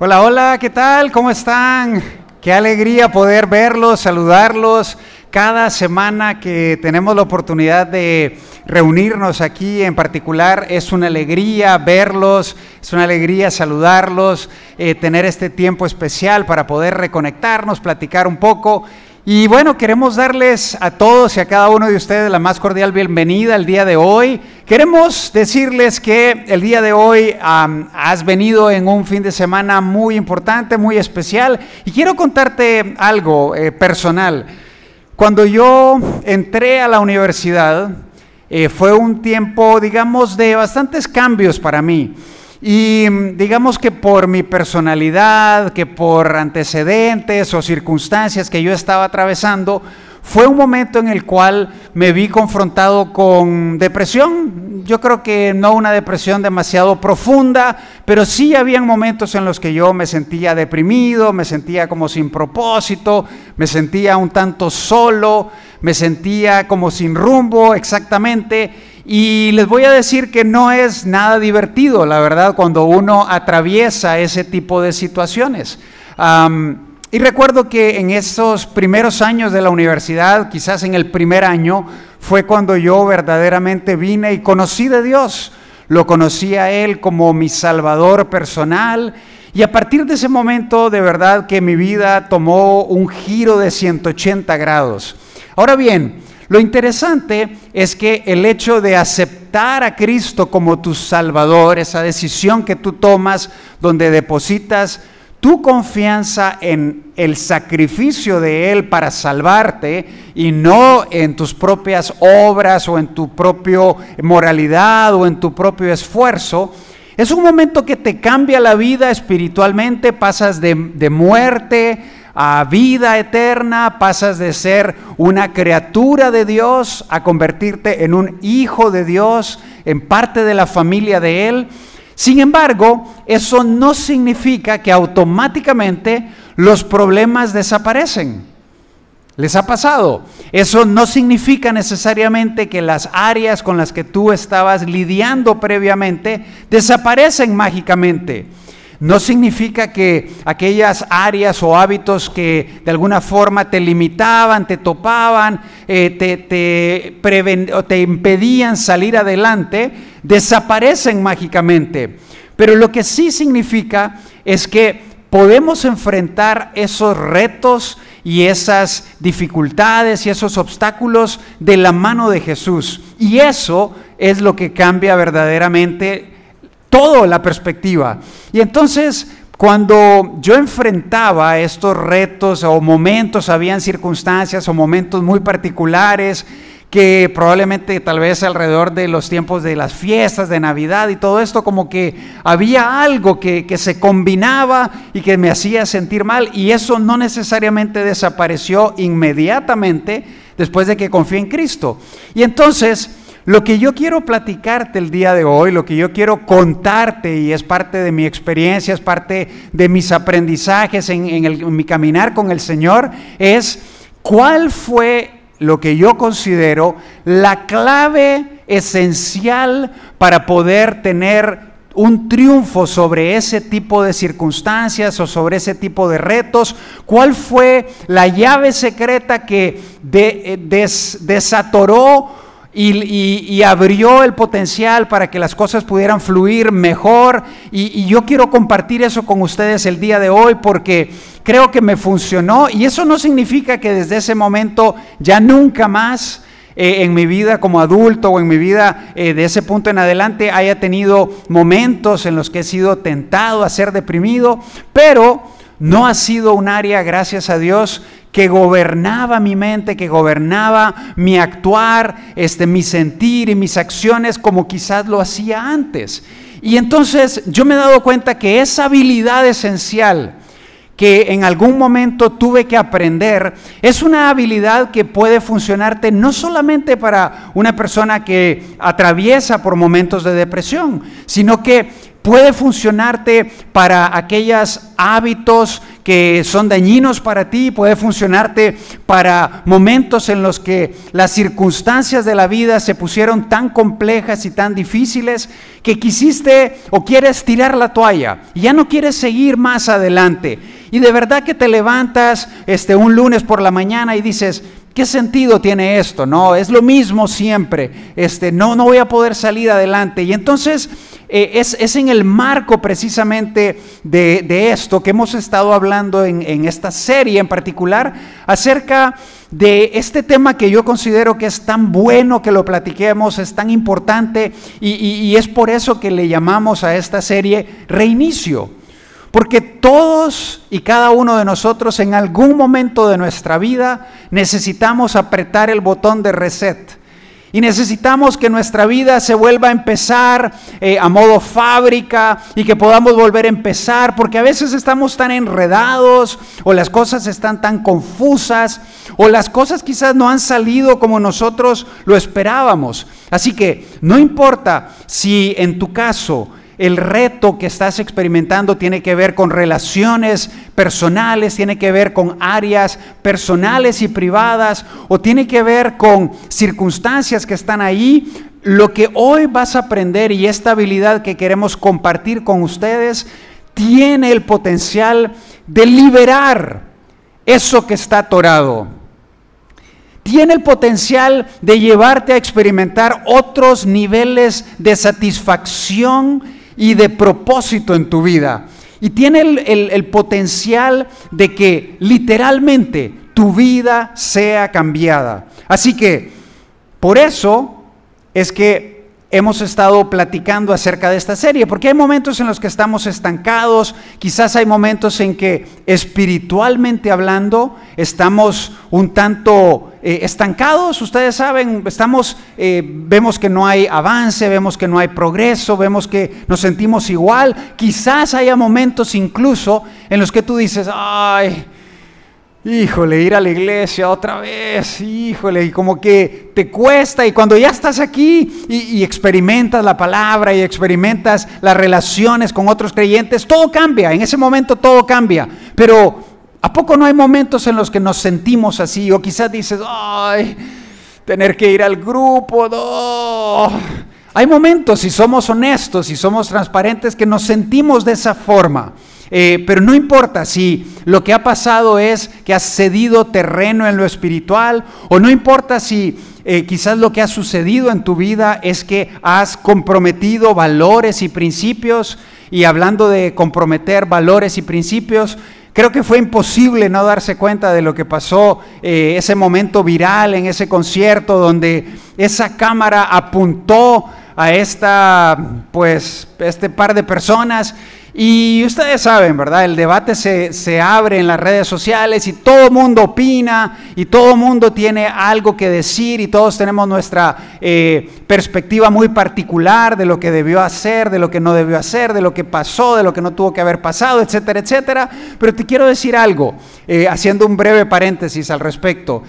Hola, hola, ¿qué tal? ¿Cómo están? Qué alegría poder verlos, saludarlos. Cada semana que tenemos la oportunidad de reunirnos aquí en particular, es una alegría verlos, es una alegría saludarlos, tener este tiempo especial para poder reconectarnos, platicar un poco. Y bueno, queremos darles a todos y a cada uno de ustedes la más cordial bienvenida el día de hoy. Queremos decirles que el día de hoy has venido en un fin de semana muy importante, muy especial. Y quiero contarte algo personal. Cuando yo entré a la universidad, fue un tiempo, digamos, de bastantes cambios para mí. Y digamos que por mi personalidad, que por antecedentes o circunstancias que yo estaba atravesando, fue un momento en el cual me vi confrontado con depresión. Yo creo que no una depresión demasiado profunda, pero sí habían momentos en los que yo me sentía deprimido, me sentía como sin propósito, me sentía un tanto solo, me sentía como sin rumbo exactamente. Y les voy a decir que no es nada divertido, la verdad, cuando uno atraviesa ese tipo de situaciones. Y recuerdo que en esos primeros años de la universidad, quizás en el primer año, fue cuando yo verdaderamente vine y conocí de Dios. Lo conocí a Él como mi Salvador personal. Y a partir de ese momento, de verdad que mi vida tomó un giro de 180 grados. Ahora bien, lo interesante es que el hecho de aceptar a Cristo como tu Salvador, esa decisión que tú tomas donde depositas tu confianza en el sacrificio de Él para salvarte y no en tus propias obras o en tu propia moralidad o en tu propio esfuerzo, es un momento que te cambia la vida espiritualmente. Pasas de muerte a vida eterna, pasas de ser una criatura de Dios a convertirte en un hijo de Dios, en parte de la familia de Él. Sin embargo, eso no significa que automáticamente los problemas desaparecen. ¿Les ha pasado? Eso no significa necesariamente que las áreas con las que tú estabas lidiando previamente desaparecen mágicamente. No significa que aquellas áreas o hábitos que de alguna forma te limitaban, te topaban, te impedían salir adelante, desaparecen mágicamente. Pero lo que sí significa es que podemos enfrentar esos retos y esas dificultades y esos obstáculos de la mano de Jesús. Y eso es lo que cambia verdaderamente toda la perspectiva. Y entonces, cuando yo enfrentaba estos retos o momentos, habían circunstancias o momentos muy particulares que probablemente tal vez alrededor de los tiempos de las fiestas de Navidad y todo esto, como que había algo que se combinaba y que me hacía sentir mal, y eso no necesariamente desapareció inmediatamente después de que confié en Cristo. Y entonces, lo que yo quiero platicarte el día de hoy, lo que yo quiero contarte, y es parte de mi experiencia, es parte de mis aprendizajes en mi caminar con el Señor, es cuál fue lo que yo considero la clave esencial para poder tener un triunfo sobre ese tipo de circunstancias o sobre ese tipo de retos. ¿Cuál fue la llave secreta que desatoró y abrió el potencial para que las cosas pudieran fluir mejor? Y yo quiero compartir eso con ustedes el día de hoy porque creo que me funcionó, y eso no significa que desde ese momento ya nunca más en mi vida como adulto o en mi vida de ese punto en adelante haya tenido momentos en los que he sido tentado a ser deprimido, pero no ha sido un área, gracias a Dios, que gobernaba mi mente, que gobernaba mi actuar, mi sentir y mis acciones como quizás lo hacía antes. Y entonces yo me he dado cuenta que esa habilidad esencial que en algún momento tuve que aprender, es una habilidad que puede funcionarte no solamente para una persona que atraviesa por momentos de depresión, sino que puede funcionarte para aquellos hábitos que son dañinos para ti, puede funcionarte para momentos en los que las circunstancias de la vida se pusieron tan complejas y tan difíciles que quisiste o quieres tirar la toalla y ya no quieres seguir más adelante. Y de verdad que te levantas un lunes por la mañana y dices, ¿qué sentido tiene esto? No, es lo mismo siempre. No voy a poder salir adelante. Y entonces es en el marco precisamente de esto que hemos estado hablando en esta serie en particular acerca de este tema que yo considero que es tan bueno que lo platiquemos, es tan importante y es por eso que le llamamos a esta serie Reinicio. Porque todos y cada uno de nosotros en algún momento de nuestra vida necesitamos apretar el botón de reset. Y necesitamos que nuestra vida se vuelva a empezar a modo fábrica y que podamos volver a empezar, porque a veces estamos tan enredados o las cosas están tan confusas o las cosas quizás no han salido como nosotros lo esperábamos. Así que no importa si en tu caso el reto que estás experimentando tiene que ver con relaciones personales, tiene que ver con áreas personales y privadas, o tiene que ver con circunstancias que están ahí. Lo que hoy vas a aprender y esta habilidad que queremos compartir con ustedes tiene el potencial de liberar eso que está atorado. Tiene el potencial de llevarte a experimentar otros niveles de satisfacción y de propósito en tu vida. Y tiene el potencial de que literalmente tu vida sea cambiada. Así que, por eso es que hemos estado platicando acerca de esta serie, porque hay momentos en los que estamos estancados, quizás hay momentos en que espiritualmente hablando estamos un tanto estancados. Ustedes saben, vemos que no hay avance, vemos que no hay progreso, vemos que nos sentimos igual. Quizás haya momentos incluso en los que tú dices, ay, híjole, ir a la iglesia otra vez, híjole, y como que te cuesta, y cuando ya estás aquí y experimentas la palabra y experimentas las relaciones con otros creyentes, todo cambia, en ese momento todo cambia. Pero ¿a poco no hay momentos en los que nos sentimos así? O quizás dices, ay, tener que ir al grupo, no. Hay momentos, si somos honestos, si somos transparentes, que nos sentimos de esa forma. Pero no importa si lo que ha pasado es que has cedido terreno en lo espiritual, o no importa si quizás lo que ha sucedido en tu vida es que has comprometido valores y principios. Y hablando de comprometer valores y principios, creo que fue imposible no darse cuenta de lo que pasó, ese momento viral en ese concierto donde esa cámara apuntó a este par de personas. Y ustedes saben, ¿verdad? El debate se abre en las redes sociales y todo el mundo opina y todo el mundo tiene algo que decir y todos tenemos nuestra perspectiva muy particular de lo que debió hacer, de lo que no debió hacer, de lo que pasó, de lo que no tuvo que haber pasado, etcétera, etcétera. Pero te quiero decir algo, haciendo un breve paréntesis al respecto.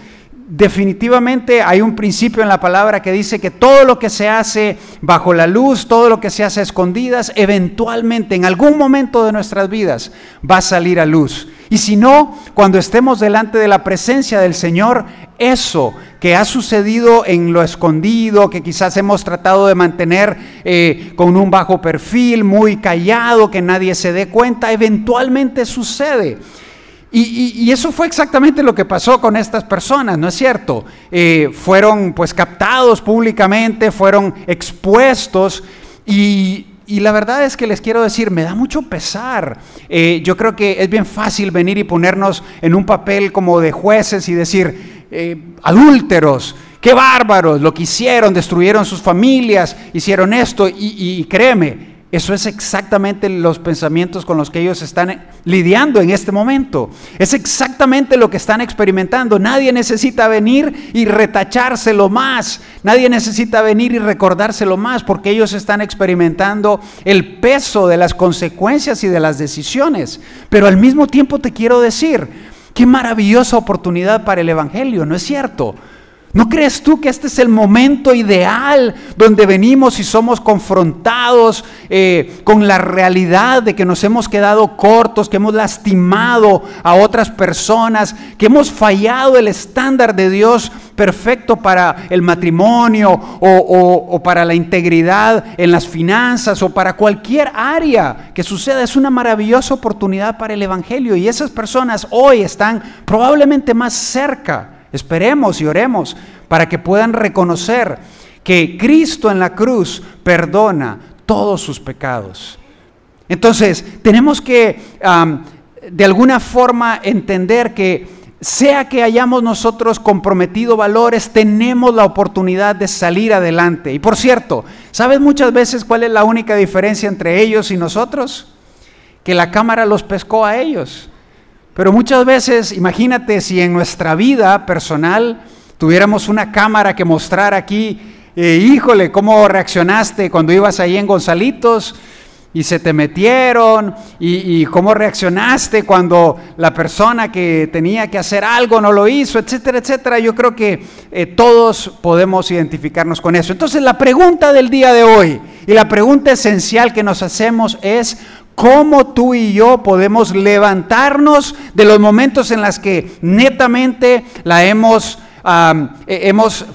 Definitivamente hay un principio en la palabra que dice que todo lo que se hace bajo la luz, todo lo que se hace a escondidas, eventualmente en algún momento de nuestras vidas va a salir a luz. Y si no, cuando estemos delante de la presencia del Señor, eso que ha sucedido en lo escondido, que quizás hemos tratado de mantener con un bajo perfil, muy callado, que nadie se dé cuenta, eventualmente sucede. Y eso fue exactamente lo que pasó con estas personas, ¿no es cierto? Fueron pues captados públicamente, fueron expuestos y la verdad es que les quiero decir, me da mucho pesar. Yo creo que es bien fácil venir y ponernos en un papel como de jueces y decir, adúlteros, qué bárbaros, lo que hicieron, destruyeron sus familias, hicieron esto y créeme, eso es exactamente los pensamientos con los que ellos están lidiando en este momento. Es exactamente lo que están experimentando. Nadie necesita venir y retachárselo más. Nadie necesita venir y recordárselo más porque ellos están experimentando el peso de las consecuencias y de las decisiones. Pero al mismo tiempo te quiero decir, qué maravillosa oportunidad para el Evangelio, ¿no es cierto? ¿No crees tú que este es el momento ideal donde venimos y somos confrontados con la realidad de que nos hemos quedado cortos, que hemos lastimado a otras personas, que hemos fallado el estándar de Dios perfecto para el matrimonio o para la integridad en las finanzas o para cualquier área que suceda? Es una maravillosa oportunidad para el Evangelio y esas personas hoy están probablemente más cerca. Esperemos y oremos para que puedan reconocer que Cristo en la cruz perdona todos sus pecados. Entonces, tenemos que de alguna forma entender que sea que hayamos nosotros comprometido valores, tenemos la oportunidad de salir adelante. Y por cierto, ¿sabes muchas veces cuál es la única diferencia entre ellos y nosotros? Que la cámara los pescó a ellos. Pero muchas veces, imagínate si en nuestra vida personal tuviéramos una cámara que mostrara aquí, híjole, cómo reaccionaste cuando ibas ahí en Gonzalitos y se te metieron, y cómo reaccionaste cuando la persona que tenía que hacer algo no lo hizo, etcétera, etcétera. Yo creo que todos podemos identificarnos con eso. Entonces la pregunta del día de hoy y la pregunta esencial que nos hacemos es: ¿cómo tú y yo podemos levantarnos de los momentos en los que netamente hemos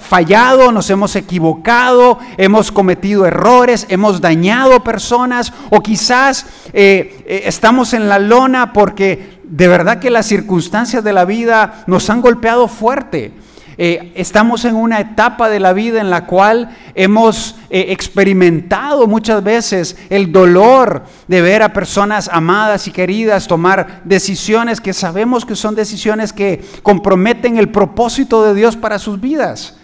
fallado, nos hemos equivocado, hemos cometido errores, hemos dañado personas, o quizás estamos en la lona porque de verdad que las circunstancias de la vida nos han golpeado fuerte? Estamos en una etapa de la vida en la cual hemos experimentado muchas veces el dolor de ver a personas amadas y queridas tomar decisiones que sabemos que son decisiones que comprometen el propósito de Dios para sus vidas.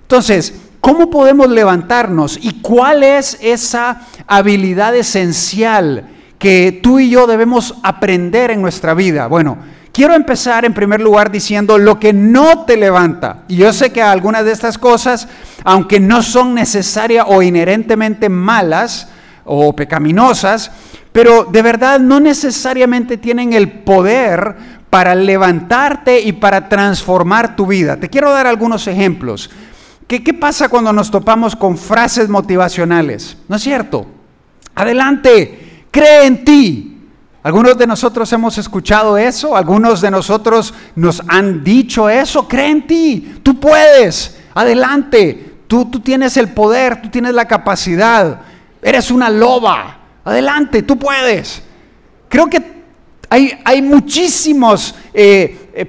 Entonces, ¿cómo podemos levantarnos? ¿Y cuál es esa habilidad esencial que tú y yo debemos aprender en nuestra vida? Bueno, quiero empezar en primer lugar diciendo lo que no te levanta. Y yo sé que algunas de estas cosas, aunque no son necesarias o inherentemente malas o pecaminosas, pero de verdad no necesariamente tienen el poder para levantarte y para transformar tu vida. Te quiero dar algunos ejemplos. ¿Qué pasa cuando nos topamos con frases motivacionales? ¿No es cierto? Adelante, cree en ti. Algunos de nosotros hemos escuchado eso, algunos de nosotros nos han dicho eso: cree en ti, tú puedes, adelante, tú tienes el poder, tú tienes la capacidad, eres una loba, adelante, tú puedes. Creo que hay muchísimos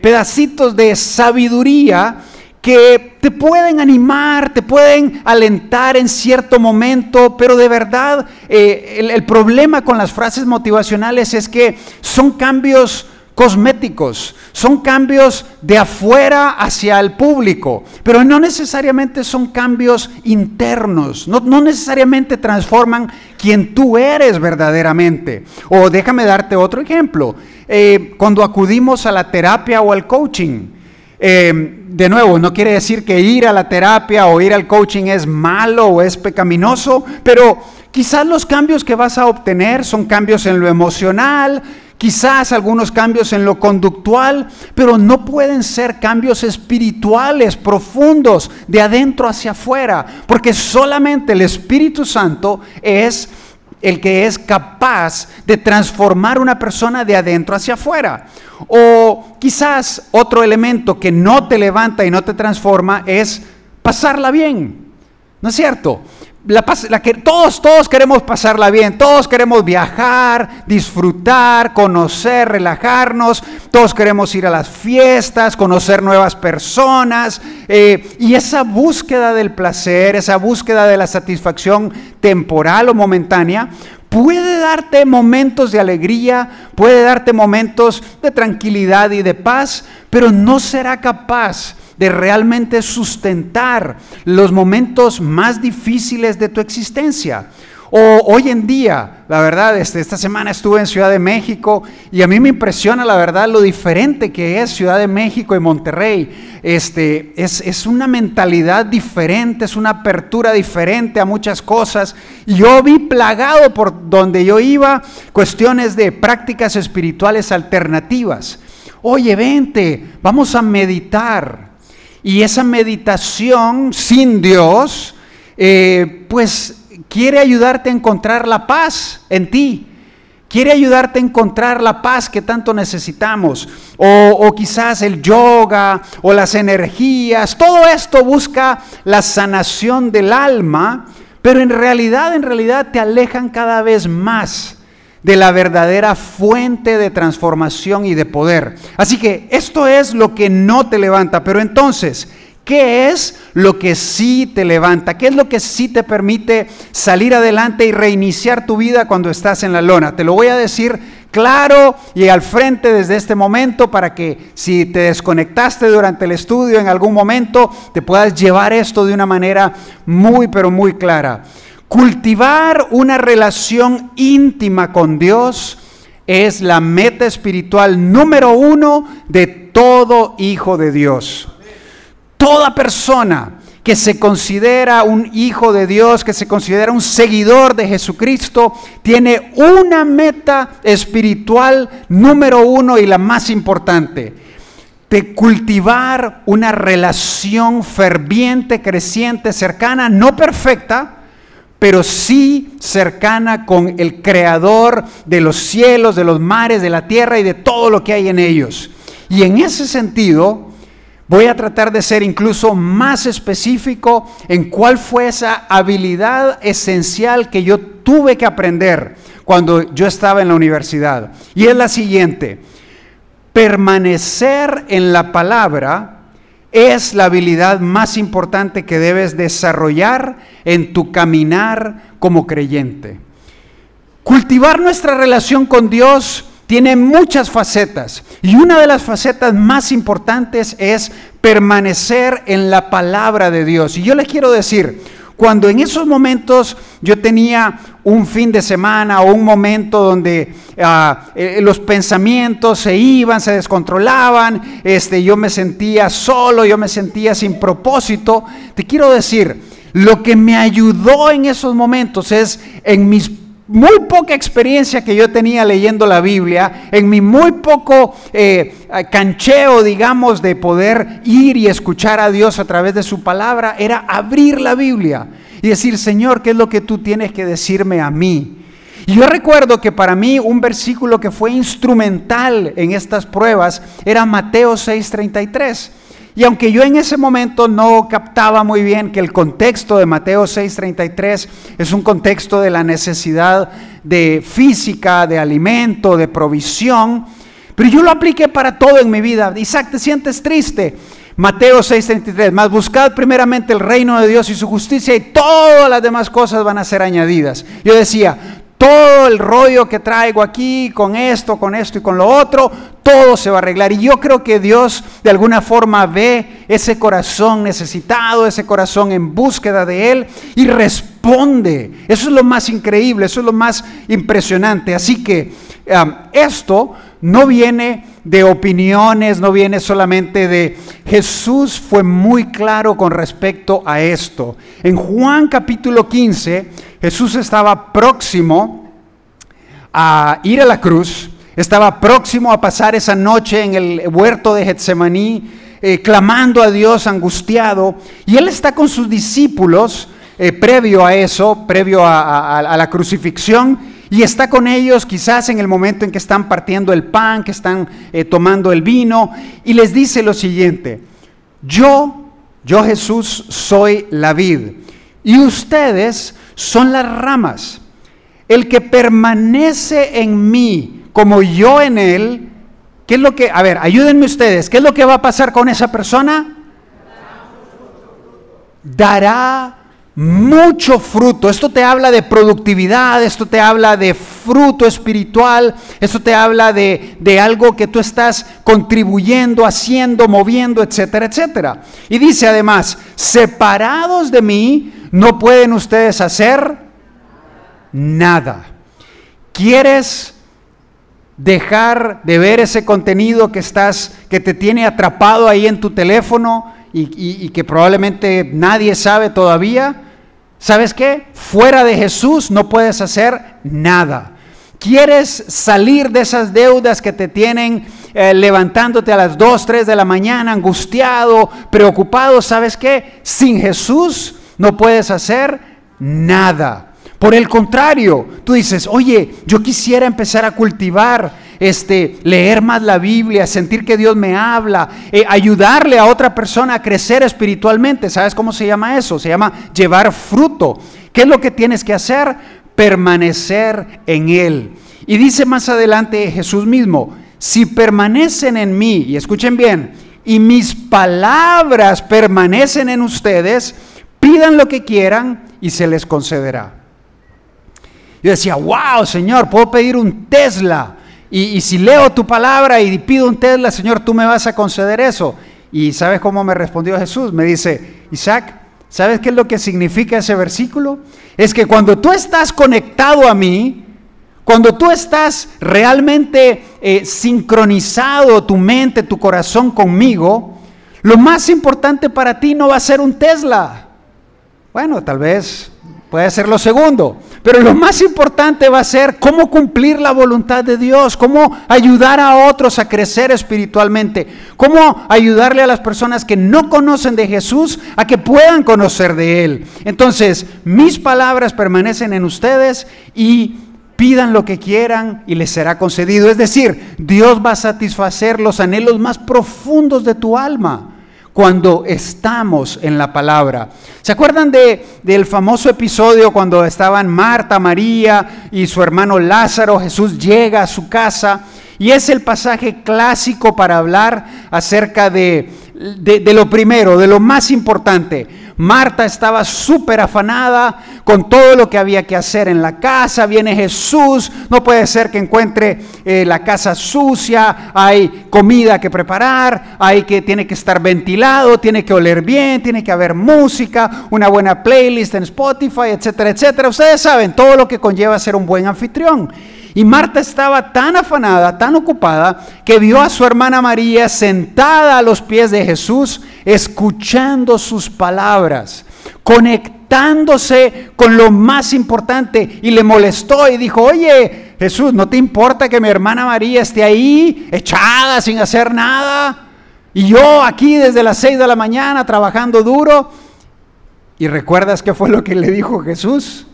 pedacitos de sabiduría que te pueden animar, te pueden alentar en cierto momento, pero de verdad el problema con las frases motivacionales es que son cambios cosméticos, son cambios de afuera hacia el público, pero no necesariamente son cambios internos, no necesariamente transforman quien tú eres verdaderamente. O déjame darte otro ejemplo, cuando acudimos a la terapia o al coaching, de nuevo, no quiere decir que ir a la terapia o ir al coaching es malo o es pecaminoso, pero quizás los cambios que vas a obtener son cambios en lo emocional, quizás algunos cambios en lo conductual, pero no pueden ser cambios espirituales profundos de adentro hacia afuera, porque solamente el Espíritu Santo es el que es capaz de transformar una persona de adentro hacia afuera. O quizás otro elemento que no te levanta y no te transforma es pasarla bien, ¿no es cierto? Todos queremos pasarla bien, todos queremos viajar, disfrutar, conocer, relajarnos, todos queremos ir a las fiestas, conocer nuevas personas, y esa búsqueda del placer, esa búsqueda de la satisfacción temporal o momentánea, puede darte momentos de alegría, puede darte momentos de tranquilidad y de paz, pero no será capaz de realmente sustentar los momentos más difíciles de tu existencia. O hoy en día, la verdad, esta semana estuve en Ciudad de México y a mí me impresiona la verdad lo diferente que es Ciudad de México y Monterrey. Es una mentalidad diferente, es una apertura diferente a muchas cosas. Y yo vi plagado por donde yo iba cuestiones de prácticas espirituales alternativas. Oye, vente, vamos a meditar. Y esa meditación sin Dios, pues quiere ayudarte a encontrar la paz en ti. Quiere ayudarte a encontrar la paz que tanto necesitamos. O quizás el yoga o las energías. Todo esto busca la sanación del alma, pero en realidad te alejan cada vez más de la verdadera fuente de transformación y de poder. Así que esto es lo que no te levanta. Pero entonces, ¿qué es lo que sí te levanta? ¿Qué es lo que sí te permite salir adelante y reiniciar tu vida cuando estás en la lona? Te lo voy a decir claro y al frente desde este momento para que si te desconectaste durante el estudio en algún momento, te puedas llevar esto de una manera muy, pero muy clara. Cultivar una relación íntima con Dios es la meta espiritual número 1 de todo hijo de Dios. Toda persona que se considera un hijo de Dios, que se considera un seguidor de Jesucristo, tiene una meta espiritual número 1 y la más importante: de cultivar una relación ferviente, creciente, cercana, no perfecta, pero sí cercana con el Creador de los cielos, de los mares, de la tierra y de todo lo que hay en ellos. Y en ese sentido, voy a tratar de ser incluso más específico en cuál fue esa habilidad esencial que yo tuve que aprender cuando yo estaba en la universidad. Y es la siguiente: permanecer en la palabra es la habilidad más importante que debes desarrollar en tu caminar como creyente. Cultivar nuestra relación con Dios tiene muchas facetas, y una de las facetas más importantes es permanecer en la palabra de Dios. Y yo les quiero decir, cuando en esos momentos yo tenía un fin de semana o un momento donde los pensamientos se iban, se descontrolaban, yo me sentía solo, yo me sentía sin propósito, te quiero decir, lo que me ayudó en esos momentos es en mis muy poca experiencia que yo tenía leyendo la Biblia, en mi muy poco cancheo, digamos, de poder ir y escuchar a Dios a través de su palabra, era abrir la Biblia y decir: Señor, ¿qué es lo que tú tienes que decirme a mí? Y yo recuerdo que para mí un versículo que fue instrumental en estas pruebas era Mateo 6:33. Y aunque yo en ese momento no captaba muy bien que el contexto de Mateo 6:33 es un contexto de la necesidad de física, de alimento, de provisión, pero yo lo apliqué para todo en mi vida. Isaac, ¿te sientes triste? Mateo 6:33, mas buscad primeramente el reino de Dios y su justicia, y todas las demás cosas van a ser añadidas. Yo decía, todo el rollo que traigo aquí, con esto y con lo otro, todo se va a arreglar. Y yo creo que Dios de alguna forma ve ese corazón necesitado, ese corazón en búsqueda de Él, y responde. Eso es lo más increíble, eso es lo más impresionante. Así que esto no viene de opiniones, no viene solamente de... Jesús fue muy claro con respecto a esto. En Juan capítulo 15, Jesús estaba próximo a ir a la cruz, estaba próximo a pasar esa noche en el huerto de Getsemaní, clamando a Dios angustiado, y Él está con sus discípulos previo a eso, previo a la crucifixión, y está con ellos quizás en el momento en que están partiendo el pan, que están tomando el vino, y les dice lo siguiente: yo Jesús soy la vid, y ustedes son las ramas. El que permanece en mí como yo en él, ¿qué es lo que? A ver, ayúdenme ustedes, ¿qué es lo que va a pasar con esa persona? Dará mucho fruto. Esto te habla de productividad, esto te habla de fruto espiritual, esto te habla de algo que tú estás contribuyendo, haciendo, moviendo, etcétera, etcétera. Y dice además: separados de mí no pueden ustedes hacer nada. ¿Quieres dejar de ver ese contenido que te tiene atrapado ahí en tu teléfono y que probablemente nadie sabe todavía? ¿Sabes qué? Fuera de Jesús no puedes hacer nada. ¿Quieres salir de esas deudas que te tienen levantándote a las 2, 3 de la mañana, angustiado, preocupado. ¿Sabes qué? Sin Jesús no puedes hacer nada. Por el contrario, tú dices, oye, yo quisiera empezar a cultivar, leer más la Biblia, sentir que Dios me habla, ayudarle a otra persona a crecer espiritualmente. ¿Sabes cómo se llama eso? Se llama llevar fruto. ¿Qué es lo que tienes que hacer? Permanecer en Él. Y dice más adelante Jesús mismo, si permanecen en mí, y escuchen bien, y mis palabras permanecen en ustedes, pidan lo que quieran y se les concederá. Yo decía, wow, Señor, puedo pedir un Tesla. Y si leo tu palabra y pido un Tesla, Señor, tú me vas a conceder eso. Y ¿sabes cómo me respondió Jesús? Me dice, Isaac, ¿sabes qué es lo que significa ese versículo? Es que cuando tú estás conectado a mí, cuando tú estás realmente sincronizado tu mente, tu corazón conmigo, lo más importante para ti no va a ser un Tesla. Bueno, tal vez puede ser lo segundo, pero lo más importante va a ser cómo cumplir la voluntad de Dios, cómo ayudar a otros a crecer espiritualmente, cómo ayudarle a las personas que no conocen de Jesús a que puedan conocer de Él. Entonces, mis palabras permanecen en ustedes y pidan lo que quieran y les será concedido. Es decir, Dios va a satisfacer los anhelos más profundos de tu alma cuando estamos en la palabra. ¿Se acuerdan del famoso episodio cuando estaban Marta, María y su hermano Lázaro? Jesús llega a su casa y es el pasaje clásico para hablar acerca de lo primero, de lo más importante. Marta estaba súper afanada con todo lo que había que hacer en la casa. Viene Jesús, no puede ser que encuentre la casa sucia, hay comida que preparar, tiene que estar ventilado, tiene que oler bien, tiene que haber música, una buena playlist en Spotify, etcétera, etcétera. Ustedes saben todo lo que conlleva ser un buen anfitrión. Y Marta estaba tan afanada, tan ocupada, que vio a su hermana María sentada a los pies de Jesús, escuchando sus palabras, conectándose con lo más importante, y le molestó y dijo, oye, Jesús, ¿no te importa que mi hermana María esté ahí, echada, sin hacer nada? Y yo aquí desde las 6 de la mañana trabajando duro. ¿Y recuerdas qué fue lo que le dijo Jesús?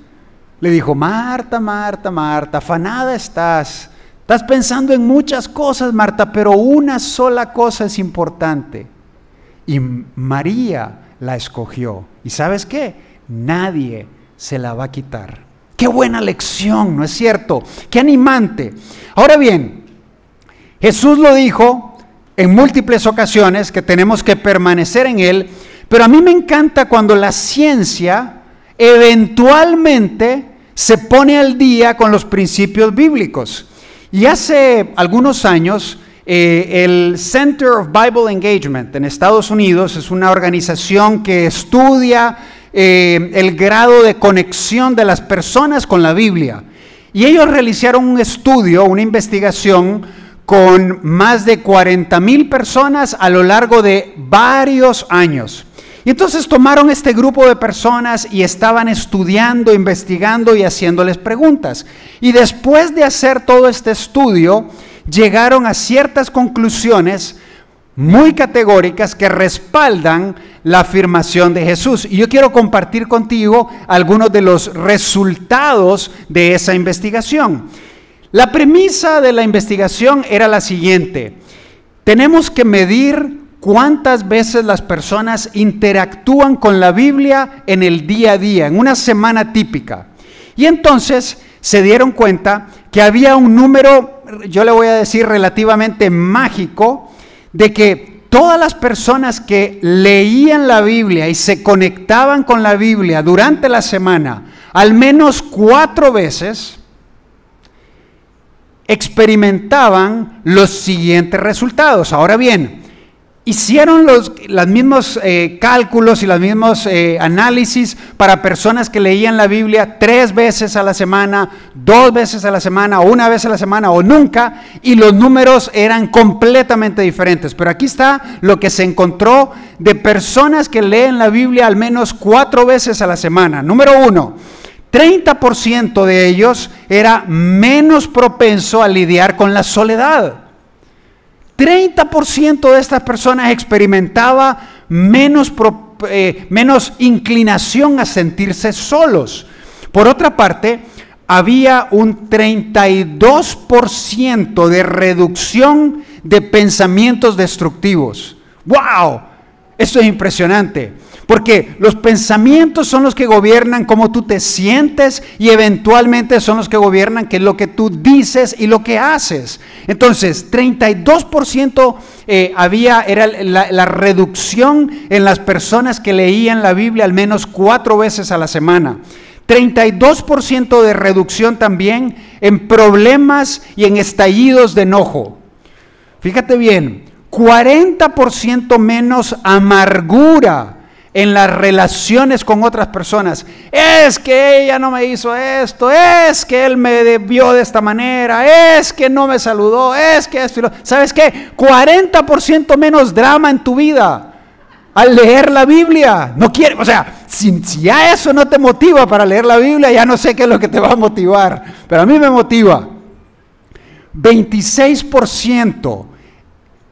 Le dijo, Marta, Marta, Marta, afanada estás pensando en muchas cosas, Marta, pero una sola cosa es importante. Y María la escogió. ¿Y sabes qué? Nadie se la va a quitar. Qué buena lección, ¿no es cierto? Qué animante. Ahora bien, Jesús lo dijo en múltiples ocasiones que tenemos que permanecer en Él, pero a mí me encanta cuando la ciencia eventualmente se pone al día con los principios bíblicos. Y hace algunos años, el Center of Bible Engagement en Estados Unidos es una organización que estudia el grado de conexión de las personas con la Biblia. Y ellos realizaron un estudio, una investigación con más de 40,000 personas a lo largo de varios años. Y entonces tomaron este grupo de personas y estaban estudiando, investigando y haciéndoles preguntas. Y después de hacer todo este estudio, llegaron a ciertas conclusiones muy categóricas que respaldan la afirmación de Jesús. Y yo quiero compartir contigo algunos de los resultados de esa investigación. La premisa de la investigación era la siguiente: tenemos que medir cuántas veces las personas interactúan con la Biblia en el día a día, en una semana típica. Y entonces se dieron cuenta que había un número, yo le voy a decir relativamente mágico, de que todas las personas que leían la Biblia y se conectaban con la Biblia durante la semana, al menos 4 veces, experimentaban los siguientes resultados. Ahora bien, hicieron los mismos cálculos y los mismos análisis para personas que leían la Biblia 3 veces a la semana, 2 veces a la semana, o 1 vez a la semana, o nunca, y los números eran completamente diferentes. Pero aquí está lo que se encontró de personas que leen la Biblia al menos 4 veces a la semana. Número 1, 30% de ellos era menos propenso a lidiar con la soledad. 30% de estas personas experimentaba menos inclinación a sentirse solos. Por otra parte, había un 32% de reducción de pensamientos destructivos. ¡Wow! Esto es impresionante, porque los pensamientos son los que gobiernan cómo tú te sientes y eventualmente son los que gobiernan qué es lo que tú dices y lo que haces. Entonces, 32% era la reducción en las personas que leían la Biblia al menos 4 veces a la semana. 32% de reducción también en problemas y en estallidos de enojo. Fíjate bien, 40% menos amargura en las relaciones con otras personas. Es que ella no me hizo esto, es que él me vio de esta manera, es que no me saludó, es que esto y lo... ¿Sabes qué? 40% menos drama en tu vida al leer la Biblia. No quiere, o sea, si ya eso no te motiva para leer la Biblia, ya no sé qué es lo que te va a motivar, pero a mí me motiva. 26%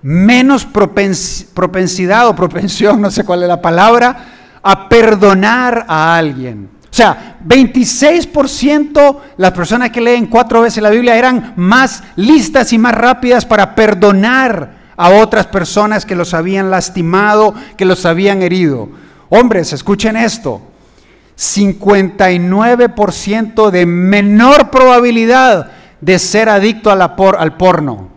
menos propensidad o propensión, no sé cuál es la palabra, a perdonar a alguien. O sea, 26% las personas que leen 4 veces la Biblia eran más listas y más rápidas para perdonar a otras personas que los habían lastimado, que los habían herido. Hombres, escuchen esto: 59% de menor probabilidad de ser adicto al porno.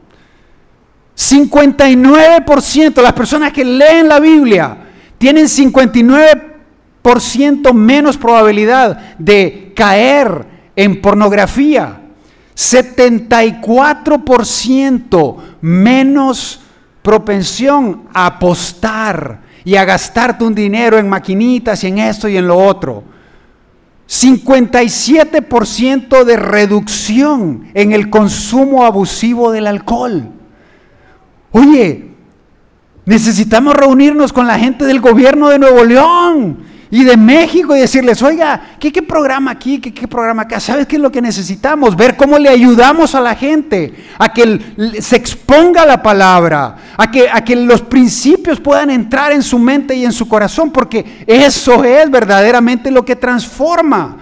59%, las personas que leen la Biblia tienen 59% menos probabilidad de caer en pornografía. 74% menos propensión a apostar y a gastarte un dinero en maquinitas y en esto y en lo otro. 57% de reducción en el consumo abusivo del alcohol. Oye, necesitamos reunirnos con la gente del gobierno de Nuevo León y de México y decirles: oiga, ¿qué programa aquí? ¿Qué programa acá? ¿Sabes qué es lo que necesitamos? Ver cómo le ayudamos a la gente a que se exponga la palabra, a que los principios puedan entrar en su mente y en su corazón, porque eso es verdaderamente lo que transforma.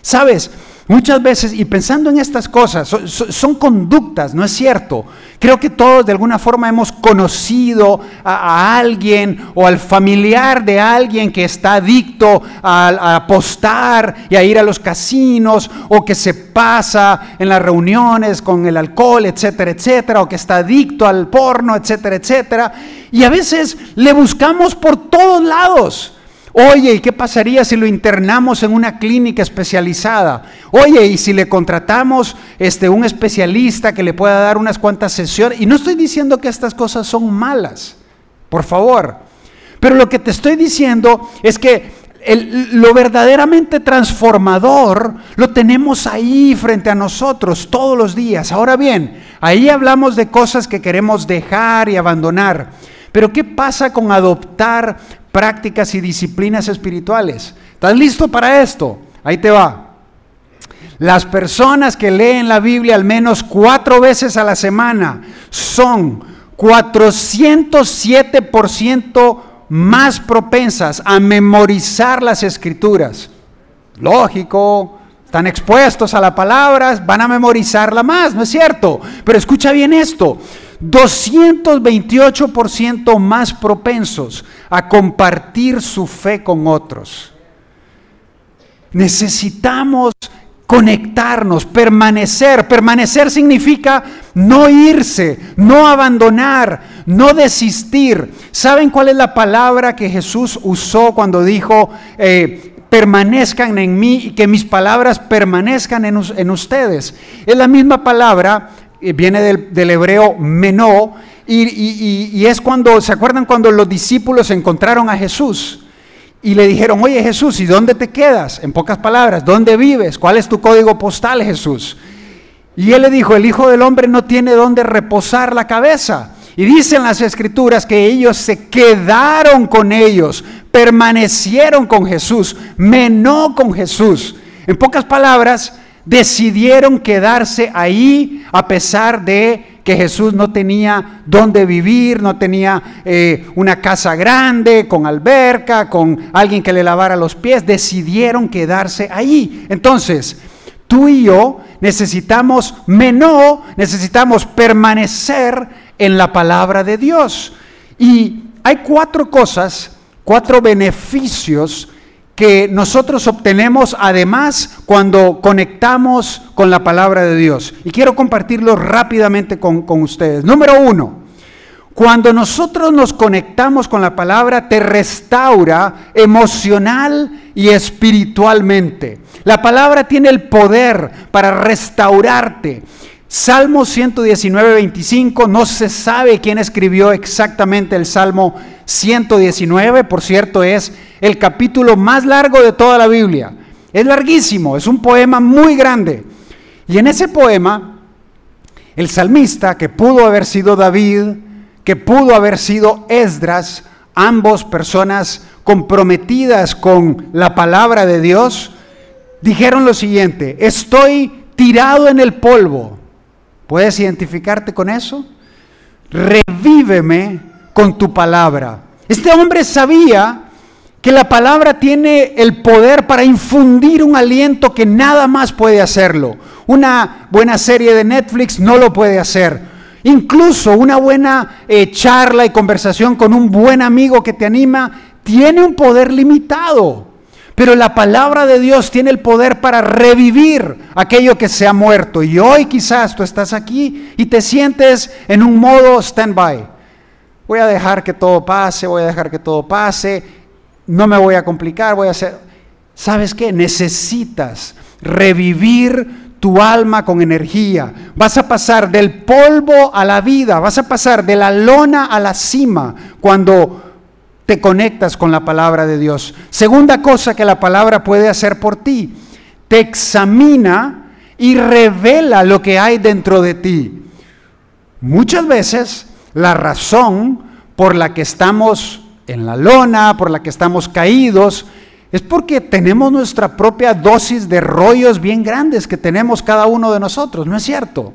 ¿Sabes? Muchas veces, y pensando en estas cosas, son conductas, ¿no es cierto? Creo que todos de alguna forma hemos conocido a alguien o al familiar de alguien que está adicto a apostar y a ir a los casinos, o que se pasa en las reuniones con el alcohol, etcétera, etcétera, o que está adicto al porno, etcétera, etcétera. Y a veces le buscamos por todos lados. Oye, ¿y qué pasaría si lo internamos en una clínica especializada? Oye, ¿y si le contratamos un especialista que le pueda dar unas cuantas sesiones? Y no estoy diciendo que estas cosas son malas, por favor. Pero lo que te estoy diciendo es que lo verdaderamente transformador lo tenemos ahí frente a nosotros todos los días. Ahora bien, ahí hablamos de cosas que queremos dejar y abandonar. Pero ¿qué pasa con adoptar prácticas y disciplinas espirituales? ¿Estás listo para esto? Ahí te va. Las personas que leen la Biblia al menos 4 veces a la semana son 407% más propensas a memorizar las Escrituras. Lógico, están expuestos a la palabra, van a memorizarla más, ¿no es cierto? Pero escucha bien esto: 228% más propensos a compartir su fe con otros. Necesitamos conectarnos, permanecer. Permanecer significa no irse, no abandonar, no desistir. ¿Saben cuál es la palabra que Jesús usó cuando dijo permanezcan en mí y que mis palabras permanezcan en ustedes? Es la misma palabra. Viene del hebreo menó, y es cuando, ¿se acuerdan cuando los discípulos encontraron a Jesús y le dijeron: oye Jesús, ¿y dónde te quedas? En pocas palabras, ¿dónde vives? ¿Cuál es tu código postal, Jesús? Y él le dijo: el Hijo del Hombre no tiene dónde reposar la cabeza. Y dicen las Escrituras que ellos se quedaron con ellos, permanecieron con Jesús, menó con Jesús. En pocas palabras, decidieron quedarse ahí a pesar de que Jesús no tenía dónde vivir, no tenía una casa grande, con alberca, con alguien que le lavara los pies. Decidieron quedarse allí. Entonces, tú y yo necesitamos permanecer en la palabra de Dios. Y hay 4 cosas, 4 beneficios que nosotros obtenemos además cuando conectamos con la palabra de Dios. Y quiero compartirlo rápidamente con ustedes. Número 1, cuando nosotros nos conectamos con la palabra, te restaura emocional y espiritualmente. La palabra tiene el poder para restaurarte. Salmo 119, 25, no se sabe quién escribió exactamente el Salmo 119, por cierto, es el capítulo más largo de toda la Biblia. Es larguísimo, es un poema muy grande. Y en ese poema, el salmista, que pudo haber sido David, que pudo haber sido Esdras, ambos personas comprometidas con la palabra de Dios, dijeron lo siguiente: estoy tirado en el polvo. ¿Puedes identificarte con eso? Revíveme con tu palabra. Este hombre sabía que la palabra tiene el poder para infundir un aliento que nada más puede hacerlo. Una buena serie de Netflix no lo puede hacer. Incluso una buena charla y conversación con un buen amigo que te anima tiene un poder limitado. Pero la palabra de Dios tiene el poder para revivir aquello que se ha muerto. Y hoy quizás tú estás aquí y te sientes en un modo stand-by. Voy a dejar que todo pase, no me voy a complicar, voy a hacer... ¿Sabes qué? Necesitas revivir tu alma con energía. Vas a pasar del polvo a la vida, vas a pasar de la lona a la cima cuando te conectas con la palabra de Dios. Segunda cosa que la palabra puede hacer por ti: te examina y revela lo que hay dentro de ti. Muchas veces la razón por la que estamos en la lona, por la que estamos caídos, es porque tenemos nuestra propia dosis de rollos bien grandes que tenemos cada uno de nosotros, ¿no es cierto?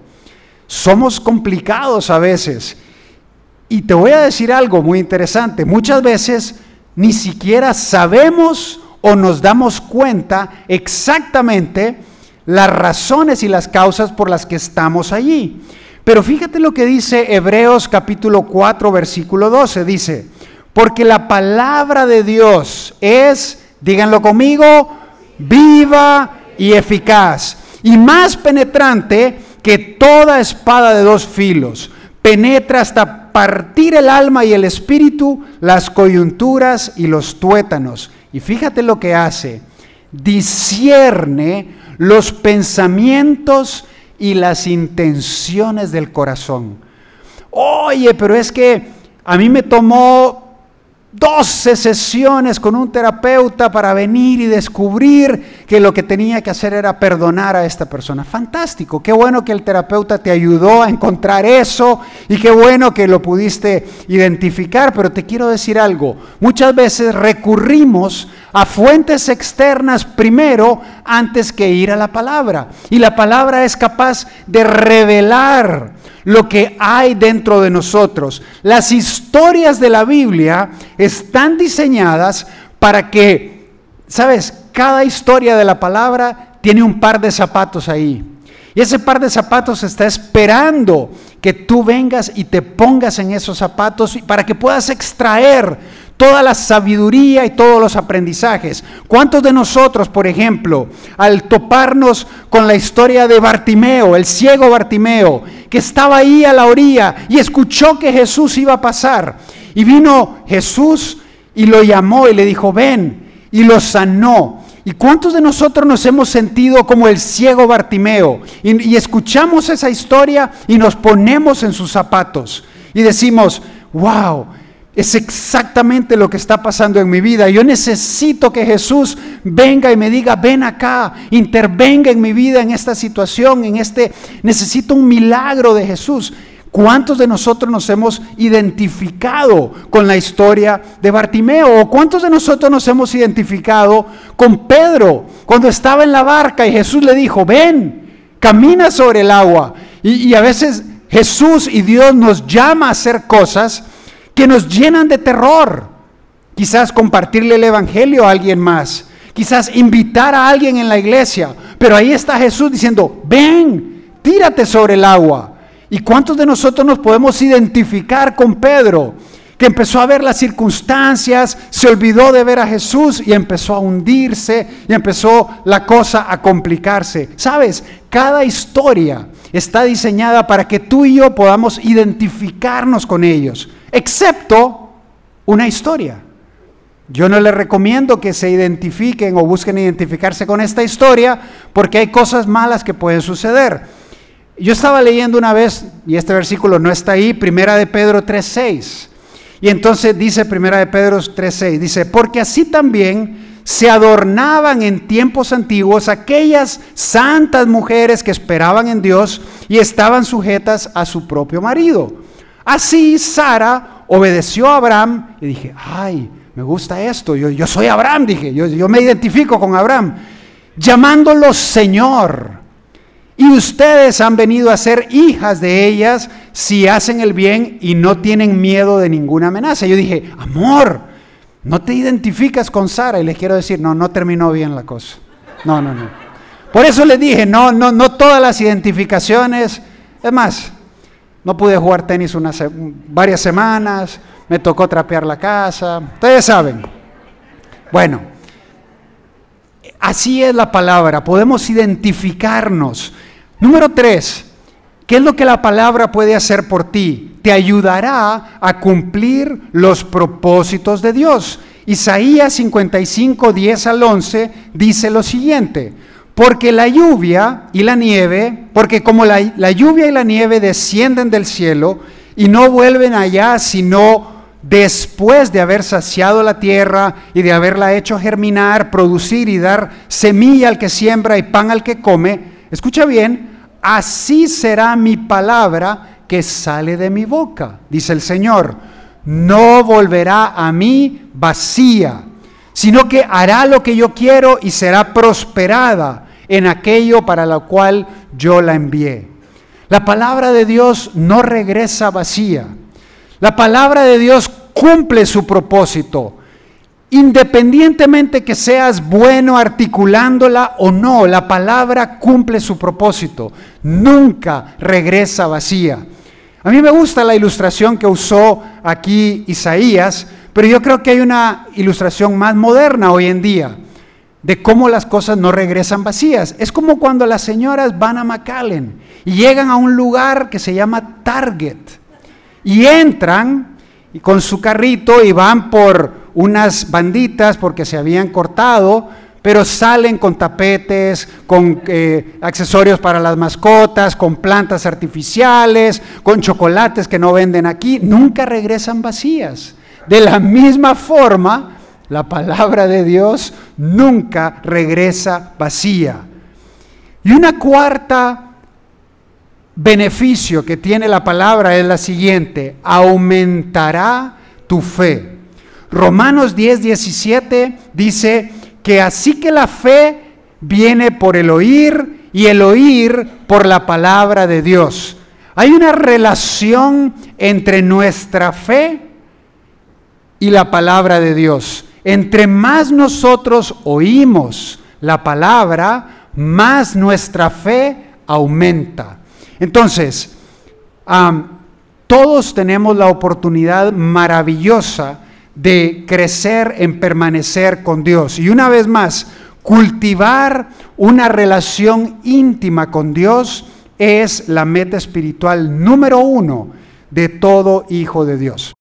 Somos complicados a veces. Y te voy a decir algo muy interesante: muchas veces ni siquiera sabemos o nos damos cuenta exactamente las razones y las causas por las que estamos allí. Pero fíjate lo que dice Hebreos capítulo 4, versículo 12, dice: porque la palabra de Dios es, díganlo conmigo, viva y eficaz, y más penetrante que toda espada de 2 filos, penetra hasta partir el alma y el espíritu, las coyunturas y los tuétanos. Y fíjate lo que hace: discierne los pensamientos y las intenciones del corazón. Oye, pero es que a mí me tomó 12 sesiones con un terapeuta para venir y descubrir que lo que tenía que hacer era perdonar a esta persona. Fantástico, qué bueno que el terapeuta te ayudó a encontrar eso y qué bueno que lo pudiste identificar, pero te quiero decir algo: muchas veces recurrimos a fuentes externas primero antes que ir a la palabra, y la palabra es capaz de revelar lo que hay dentro de nosotros. Las historias de la Biblia están diseñadas para que, ¿sabes? Cada historia de la palabra tiene un par de zapatos ahí. Y ese par de zapatos está esperando que tú vengas y te pongas en esos zapatos para que puedas extraer toda la sabiduría y todos los aprendizajes. ¿Cuántos de nosotros, por ejemplo, al toparnos con la historia de Bartimeo, el ciego Bartimeo, que estaba ahí a la orilla y escuchó que Jesús iba a pasar, y vino Jesús y lo llamó y le dijo: ven, y lo sanó? ¿Y cuántos de nosotros nos hemos sentido como el ciego Bartimeo y escuchamos esa historia y nos ponemos en sus zapatos y decimos: wow, es exactamente lo que está pasando en mi vida? Yo necesito que Jesús venga y me diga: ven acá, intervenga en mi vida, en esta situación, necesito un milagro de Jesús. ¿Cuántos de nosotros nos hemos identificado con la historia de Bartimeo? ¿O cuántos de nosotros nos hemos identificado con Pedro cuando estaba en la barca y Jesús le dijo: ven, camina sobre el agua? Y a veces Jesús y Dios nos llama a hacer cosas que nos llenan de terror. Quizás compartirle el evangelio a alguien más. Quizás invitar a alguien en la iglesia. Pero ahí está Jesús diciendo, ven, tírate sobre el agua. ¿Y cuántos de nosotros nos podemos identificar con Pedro? Que empezó a ver las circunstancias, se olvidó de ver a Jesús y empezó a hundirse y empezó la cosa a complicarse. ¿Sabes? Cada historia está diseñada para que tú y yo podamos identificarnos con ellos, excepto una historia. Yo no les recomiendo que se identifiquen o busquen identificarse con esta historia porque hay cosas malas que pueden suceder. Yo estaba leyendo una vez, y este versículo no está ahí, Primera de Pedro 3:6. Y entonces dice Primera de Pedro 3:6, dice, porque así también se adornaban en tiempos antiguos aquellas santas mujeres que esperaban en Dios y estaban sujetas a su propio marido. Así Sara obedeció a Abraham y dije, ay, me gusta esto, yo soy Abraham, dije, yo me identifico con Abraham, llamándolo Señor. Y ustedes han venido a ser hijas de ellas si hacen el bien y no tienen miedo de ninguna amenaza. Yo dije, amor, no te identificas con Sara. Y les quiero decir, no terminó bien la cosa. No. Por eso les dije, no todas las identificaciones. Es más, no pude jugar tenis varias semanas, me tocó trapear la casa. Ustedes saben. Bueno, así es la palabra, podemos identificarnos. Número 3, ¿qué es lo que la palabra puede hacer por ti? Te ayudará a cumplir los propósitos de Dios. Isaías 55, 10 al 11 dice lo siguiente, porque la lluvia y la nieve, porque como la lluvia y la nieve descienden del cielo y no vuelven allá sino después de haber saciado la tierra y de haberla hecho germinar, producir y dar semilla al que siembra y pan al que come, escucha bien, así será mi palabra que sale de mi boca, dice el Señor. No volverá a mí vacía, sino que hará lo que yo quiero y será prosperada en aquello para lo cual yo la envié. La palabra de Dios no regresa vacía. La palabra de Dios cumple su propósito. Independientemente que seas bueno articulándola o no, la palabra cumple su propósito. Nunca regresa vacía. A mí me gusta la ilustración que usó aquí Isaías, pero yo creo que hay una ilustración más moderna hoy en día de cómo las cosas no regresan vacías. Es como cuando las señoras van a McAllen y llegan a un lugar que se llama Target y entran y con su carrito y van por unas banditas porque se habían cortado, pero salen con tapetes, con accesorios para las mascotas, con plantas artificiales, con chocolates que no venden aquí, nunca regresan vacías. De la misma forma, la palabra de Dios nunca regresa vacía. Y una cuarta beneficio que tiene la palabra es la siguiente: aumentará tu fe. Romanos 10:17 dice que así que la fe viene por el oír y el oír por la palabra de Dios. Hay una relación entre nuestra fe y la palabra de Dios. Entre más nosotros oímos la palabra, más nuestra fe aumenta. Entonces, todos tenemos la oportunidad maravillosa de crecer en permanecer con Dios. Y una vez más, cultivar una relación íntima con Dios es la meta espiritual número 1 de todo hijo de Dios.